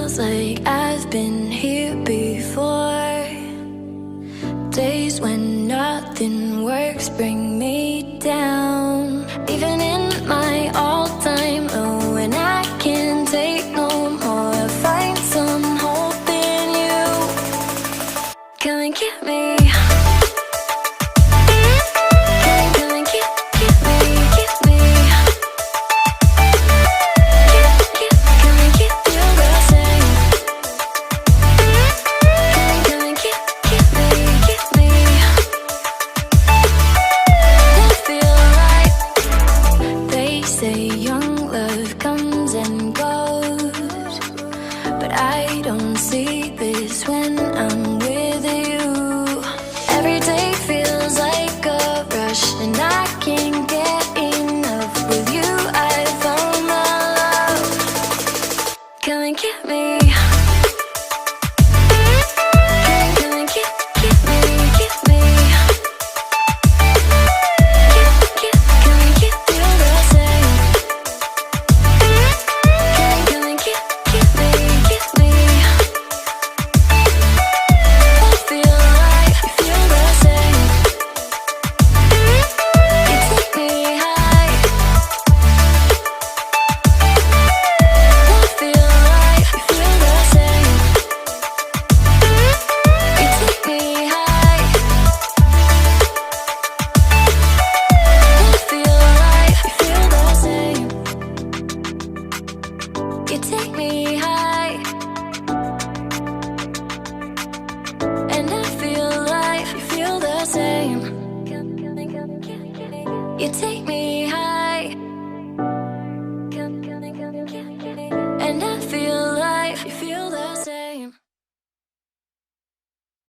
feels like I've been here before. Days when nothing works bring me down. Even in my all-time low, when I can't take no more, I find some hope in you. Come and get me. I don't see this when I'm with you. Every day feels like a rush, and I can't get enough. With you I found my love. Come and get me. Come and get me, get me. Come and get feel the same. Come and get me. You take me high, and I feel like you feel the same. You take me high, and I feel